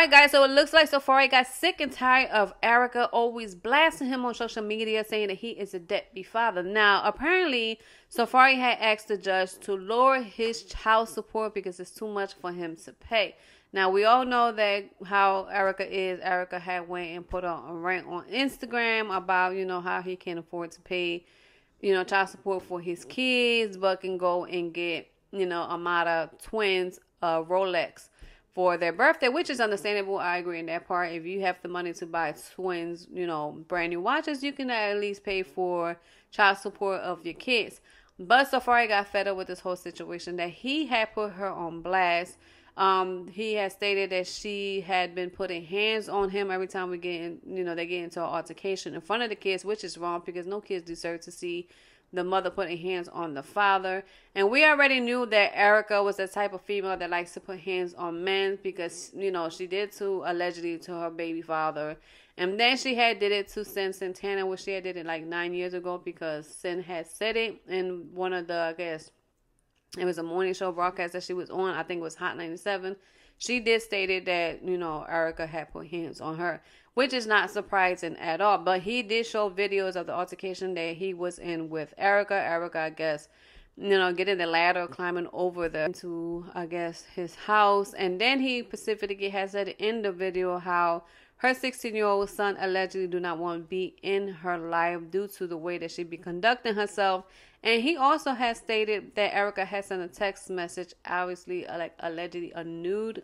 Alright guys, so it looks like Safaree got sick and tired of Erica always blasting him on social media saying that he is a deadbeat father. Now, apparently, Safaree had asked the judge to lower his child support because it's too much for him to pay. Now, we all know that how Erica is. Erica had went and put on a rant on Instagram about, how he can't afford to pay, child support for his kids, but can go and get, Amada twins a Rolex for their birthday, which is understandable. I agree in that part. If you have the money to buy twins, brand new watches, you can at least pay for child support of your kids. But Safaree got fed up with this whole situation that he had put her on blast. He had stated that she had been putting hands on him every time we get in, they get into an altercation in front of the kids, which is wrong because no kids deserve to see the mother putting hands on the father. And we already knew that Erica was the type of female that likes to put hands on men because, she did allegedly to her baby father. And then she had did it to Sin Santana, which she had did it like 9 years ago because Sin had said it in one of the, I guess, it was a morning show broadcast that she was on. I think it was Hot 97. She did stated that, Erica had put hands on her, which is not surprising at all. But he did show videos of the altercation that he was in with Erica. Erica, I guess, getting the ladder, climbing over into, I guess, his house. And then he specifically has said in the video how her 16-year-old son allegedly do not want to be in her life due to the way that she be conducting herself. And he also has stated that Erica has sent a text message, obviously, like allegedly a nude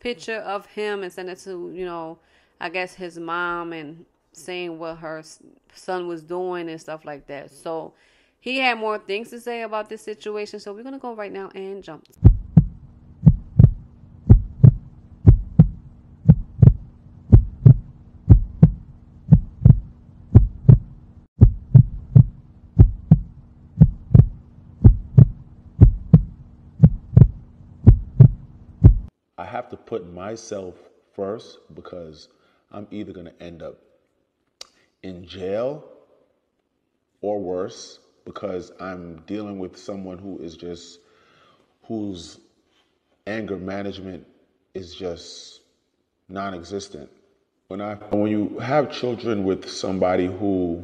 picture of him and sent it to, I guess his mom and saying what her son was doing and stuff like that. So he had more things to say about this situation. So we're going to go right now and jump. I have to put myself first because I'm either going to end up in jail or worse because I'm dealing with someone whose anger management is just non-existent. When you have children with somebody who,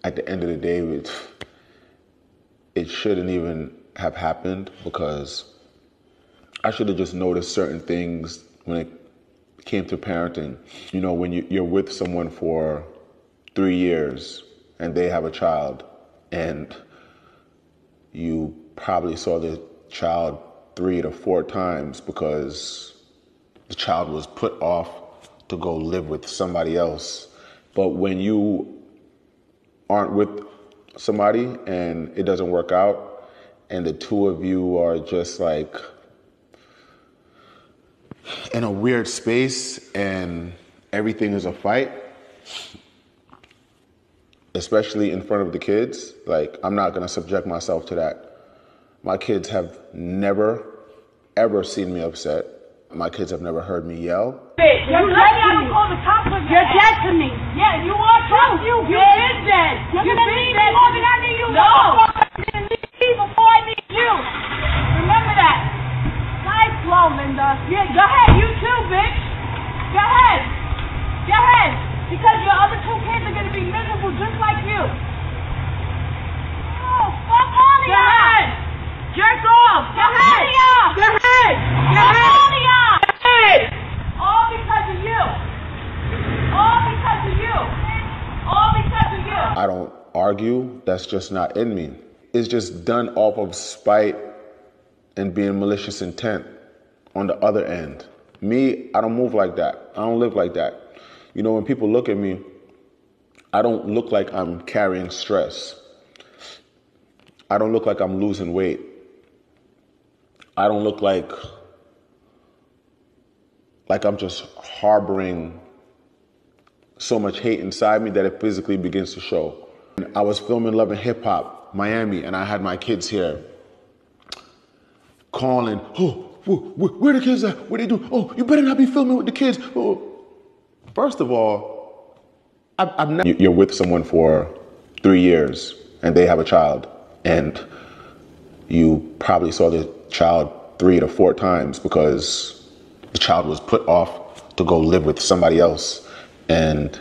at the end of the day, it shouldn't even have happened because I should have just noticed certain things when it came to parenting. When you're with someone for 3 years and they have a child and you probably saw the child 3 to 4 times because the child was put off to go live with somebody else. But when you aren't with somebody and it doesn't work out and the two of you are just like in a weird space and everything is a fight, especially in front of the kids, like I'm not going to subject myself to that. My kids have never, ever seen me upset. My kids have never heard me yell. You're dead to me. You're dead to me. Yeah, you are too. You've been dead. You're going to leave me more than I need you. No. Before I need you. Remember that. Nice flow, Linda. Yeah, go ahead. You too, bitch. Go ahead. Go ahead. Because your other 2 kids are going to be miserable just like you. Oh, fuck all of y'all. Go ahead. Jerk off. Go ahead. Go ahead. Go ahead. Go ahead. All because of you. All because of you. All because of you. I don't argue. That's just not in me. It's just done off of spite and being malicious intent on the other end. Me, I don't move like that. I don't live like that. When people look at me, I don't look like I'm carrying stress. I don't look like I'm losing weight. I don't look like I'm just harboring so much hate inside me that it physically begins to show. I was filming Love and Hip Hop, Miami, and I had my kids here calling, oh, where the kids at? What they do? Oh, you better not be filming with the kids. Oh. First of all, I've never... You're with someone for 3 years and they have a child and you probably saw the child 3 to 4 times because the child was put off to go live with somebody else. And,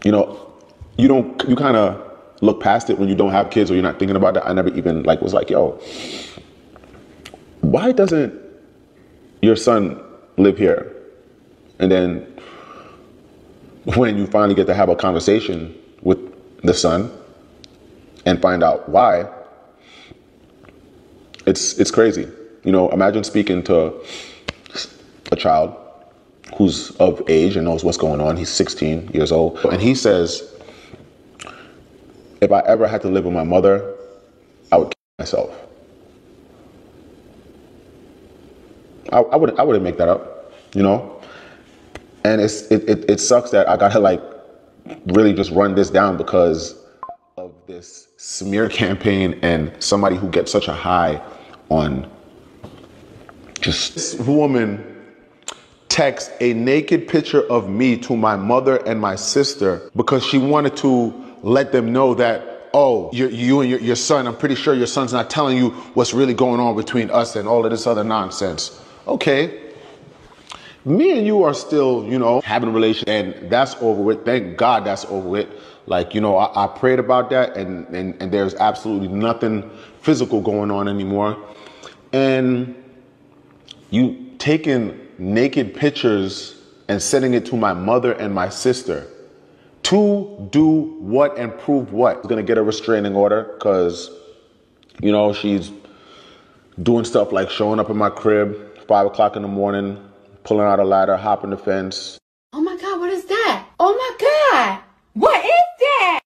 you know, you kind of look past it when you don't have kids or you're not thinking about that. I never even was like, yo, why doesn't your son live here? And then when you finally get to have a conversation with the son and find out why, it's crazy. You know, imagine speaking to a child who's of age and knows what's going on. He's 16 years old. And he says, if I ever had to live with my mother, I would kill myself. I wouldn't make that up, you know? And it sucks that I gotta really just run this down because of this smear campaign and somebody who gets such a high on just... This woman text a naked picture of me to my mother and my sister because she wanted to let them know that, oh, you and your son, I'm pretty sure your son's not telling you what's really going on between us and all of this other nonsense. Okay. Me and you are still, you know, having a relationship, and that's over with. Thank God that's over with. Like, you know, I prayed about that, and there's absolutely nothing physical going on anymore. And you taking naked pictures and sending it to my mother and my sister to do what and prove what? She's gonna get a restraining order because, you know, she's doing stuff like showing up in my crib 5 o'clock in the morning, pulling out a ladder, hopping the fence. Oh my God, what is that? Oh my God, what is that?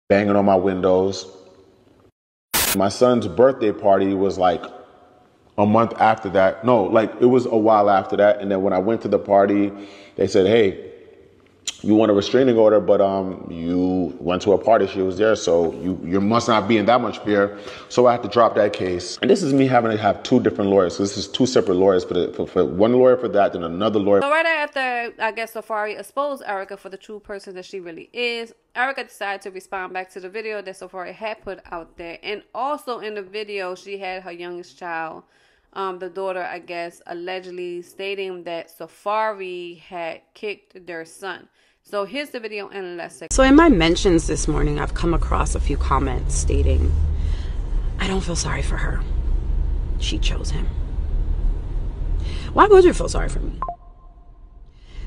Banging on my windows. My son's birthday party was like a month after that. No, like it was a while after that. And then when I went to the party, they said, hey, you want a restraining order, but you went to a party, she was there, so you must not be in that much fear. So I had to drop that case. And this is me having to have 2 different lawyers. So this is 2 separate lawyers for one lawyer for that, then another lawyer. So right after, I guess, Safaree exposed Erica for the true person that she really is, Erica decided to respond back to the video that Safaree had put out there. And also in the video, she had her youngest child, the daughter, I guess, allegedly stating that Safaree had kicked their son. So here's the video and let's take. So in my mentions this morning, I've come across a few comments stating, I don't feel sorry for her. She chose him. Why would you feel sorry for me?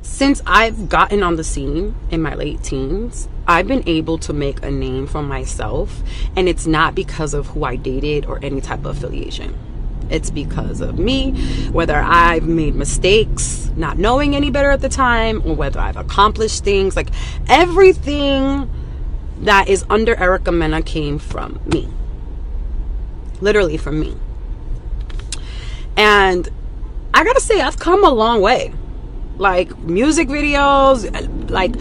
Since I've gotten on the scene in my late teens, I've been able to make a name for myself, and it's not because of who I dated or any type of affiliation. It's because of me, whether I've made mistakes, not knowing any better at the time, or whether I've accomplished things. Like, everything that is under Erica Mena came from me. Literally from me. And I gotta say, I've come a long way. Like, music videos, like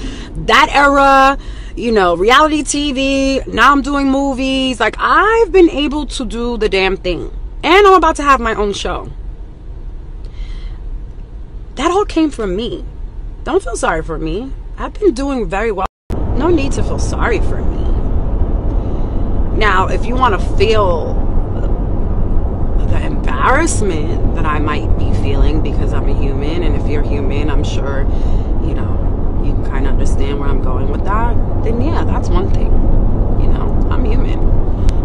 that era, you know, reality TV, now I'm doing movies. Like, I've been able to do the damn thing. And I'm about to have my own show. That all came from me. Don't feel sorry for me. I've been doing very well. No need to feel sorry for me. Now, if you want to feel the embarrassment that I might be feeling because I'm a human, and if you're human, I'm sure, you know, you can kind of understand where I'm going with that, then yeah, that's one thing. You know, I'm human.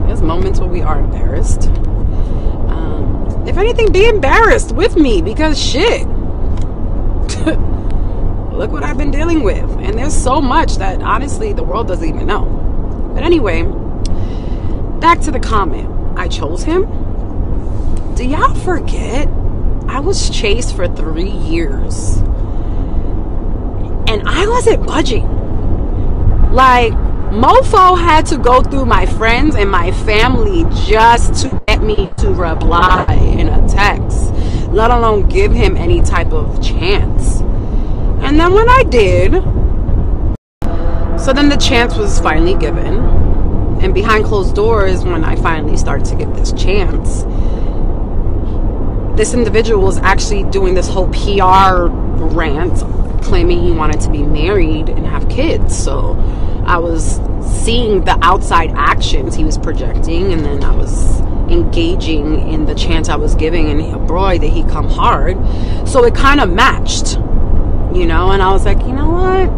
There's moments where we are embarrassed. If anything, be embarrassed with me, because shit, look what I've been dealing with. And there's so much that honestly the world doesn't even know. But anyway, back to the comment. I chose him. Do y'all forget I was chased for 3 years and I wasn't budging? Like, mofo had to go through my friends and my family just to get me to reply in a text, let alone give him any type of chance. And then when I did, so then the chance was finally given, And behind closed doors, when I finally started to get this chance, this individual was actually doing this whole PR rant, claiming he wanted to be married and have kids. So I was seeing the outside actions he was projecting, and then I was engaging in the chance I was giving, and boy, did he come hard. So it kind of matched, you know, and I was like, you know what?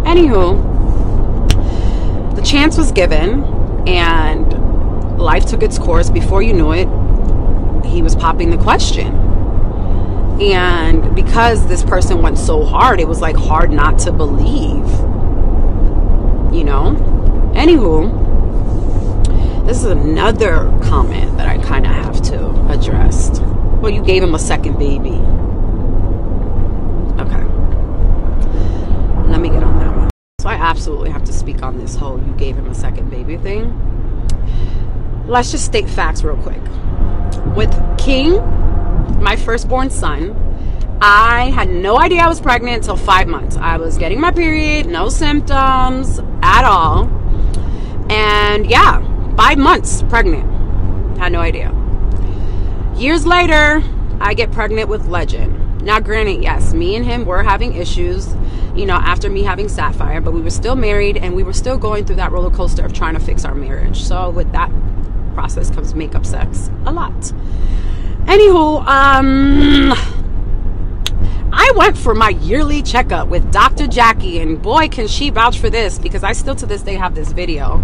Anywho, the chance was given, and life took its course. Before you knew it, he was popping the question. And because this person went so hard, it was like hard not to believe, you know. Anywho, this is another comment that I kind of have to address. Well, you gave him a second baby. Okay, let me get on that one. So I absolutely have to speak on this whole you gave him a second baby thing. Let's just state facts real quick. With King, my firstborn son, I had no idea I was pregnant until 5 months. I was getting my period, no symptoms at all. And yeah, 5 months pregnant. Had no idea. Years later, I get pregnant with Legend. Now, granted, yes, me and him were having issues, you know, after me having Safaree, but we were still married, and we were still going through that roller coaster of trying to fix our marriage. So with that process comes makeup sex a lot. Anywho, I went for my yearly checkup with Dr. Jackie, and boy, can she vouch for this, because I still to this day have this video.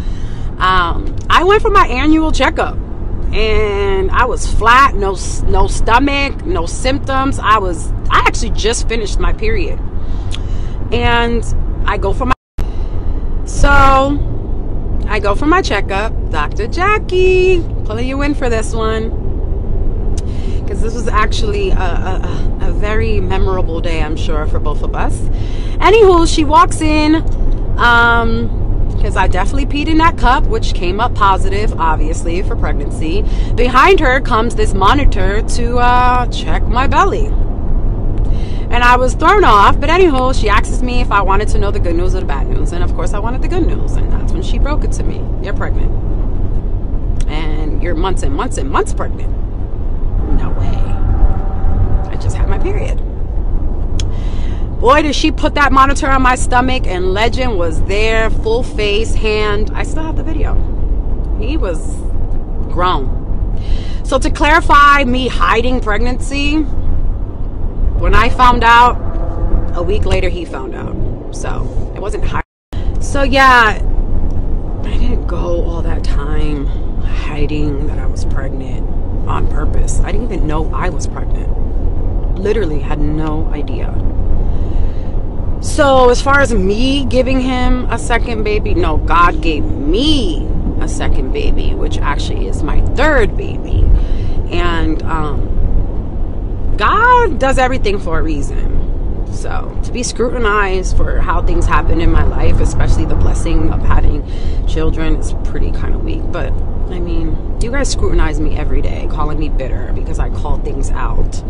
I went for my annual checkup, and I was flat, no stomach, no symptoms. I actually just finished my period, and I go for my checkup. Dr. Jackie, pulling you in for this one, because this was actually a very memorable day, I'm sure, for both of us. Anywho, she walks in, because I definitely peed in that cup, which came up positive, obviously, for pregnancy. Behind her comes this monitor to check my belly. And I was thrown off, but anyhow, she asks me if I wanted to know the good news or the bad news. And of course I wanted the good news, and that's when she broke it to me. You're pregnant. And you're months and months and months pregnant. No way. I just had my period. Boy, did she put that monitor on my stomach, and Legend was there, full face, hand. I still have the video. He was grown. So to clarify me hiding pregnancy, when I found out, a week later he found out. So it wasn't hiding. So yeah, I didn't go all that time hiding that I was pregnant on purpose. I didn't even know I was pregnant. Literally had no idea. So as far as me giving him a second baby, no, God gave me a second baby, which actually is my third baby. And God does everything for a reason. So to be scrutinized for how things happen in my life, especially the blessing of having children, is pretty kind of weak. But I mean, you guys scrutinize me every day, calling me bitter because I call things out.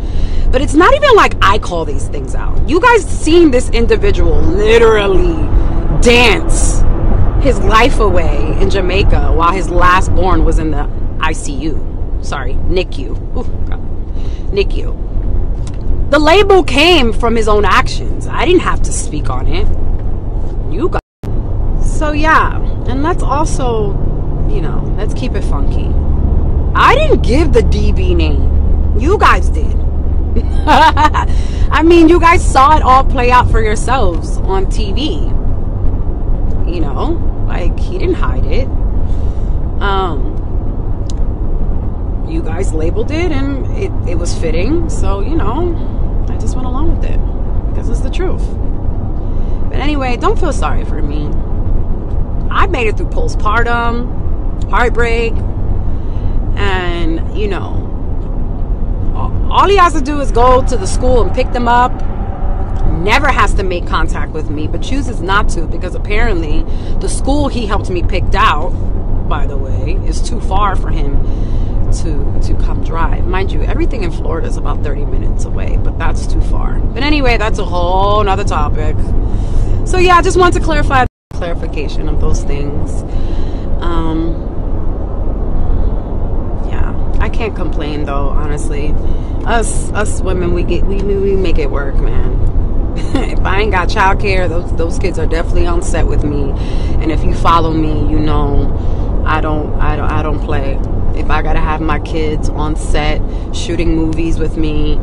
But it's not even like I call these things out. You guys seen this individual literally dance his life away in Jamaica while his last born was in the ICU. Sorry, NICU. Ooh, God. NICU. The label came from his own actions. I didn't have to speak on it. You guys. So yeah, and let's also, you know, let's keep it funky. I didn't give the DB name. You guys did. I mean, you guys saw it all play out for yourselves on TV. You know, like, he didn't hide it. You guys labeled it, and it was fitting. So, you know, I just went along with it because it's the truth. But anyway, don't feel sorry for me. I made it through postpartum, heartbreak, and, you know, all he has to do is go to the school and pick them up. Never has to make contact with me, but chooses not to because apparently the school he helped me pick out, by the way, is too far for him to come drive. Mind you, everything in Florida is about 30 minutes away, but that's too far. But anyway, that's a whole nother topic. So yeah, I just want to clarify clarification of those things. Yeah, I can't complain though, honestly. Us women, we make it work, man. If I ain't got childcare, those kids are definitely on set with me. And if you follow me, you know I don't play. If I gotta have my kids on set shooting movies with me,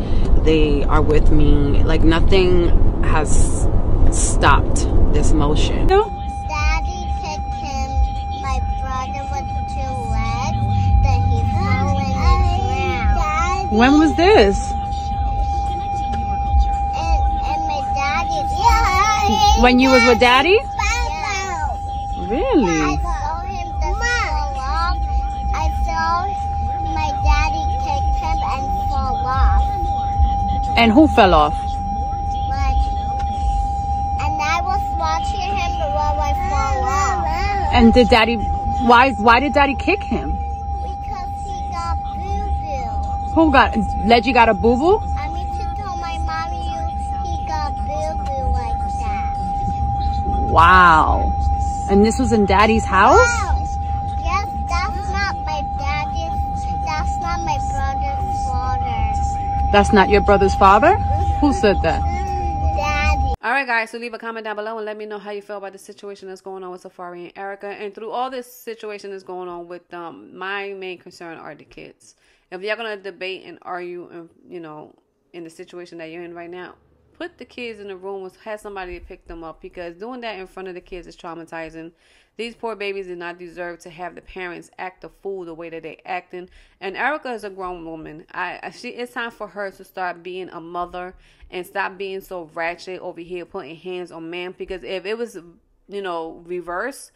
they are with me. Like, nothing has stopped this motion. Daddy kicked him. My brother was too late. Then he fell in the ground. When was this? And my daddy. When you was with Daddy? Yeah. Really? I saw him fall off. I saw my daddy kick him and fall off. And who fell off? And I was watching him while I fall off. And did Daddy? Why did Daddy kick him? Because he got boo-boo. Who got? Leggy got a boo boo? I mean to tell my mommy he got boo-boo like that. Wow. And this was in Daddy's house? Yes, that's not my daddy's. That's not my brother's father. That's not your brother's father? Who said that? Daddy. All right, guys, so leave a comment down below and let me know how you feel about the situation that's going on with Safaree and Erica. And through all this situation that's going on with them, my main concern are the kids. If y'all going to debate and argue, and in the situation that you're in right now, put the kids in the room, have somebody to pick them up, because doing that in front of the kids is traumatizing. These poor babies did not deserve to have the parents act a fool the way that they acting. And Erica is a grown woman. It's time for her to start being a mother and stop being so ratchet over here putting hands on man. Because if it was, reverse,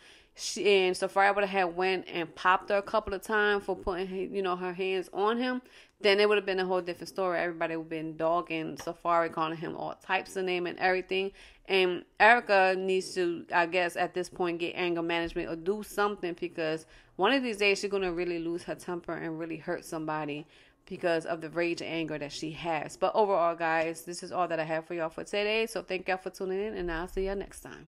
and Safaree would have went and popped her a couple of times for putting, her hands on him, then it would have been a whole different story. Everybody would have been dogging Safaree, calling him all types of names and everything. And Erica needs to, I guess, at this point, get anger management or do something, because one of these days she's going to really lose her temper and really hurt somebody because of the rage and anger that she has. But overall, guys, this is all that I have for y'all for today. So thank y'all for tuning in, and I'll see y'all next time.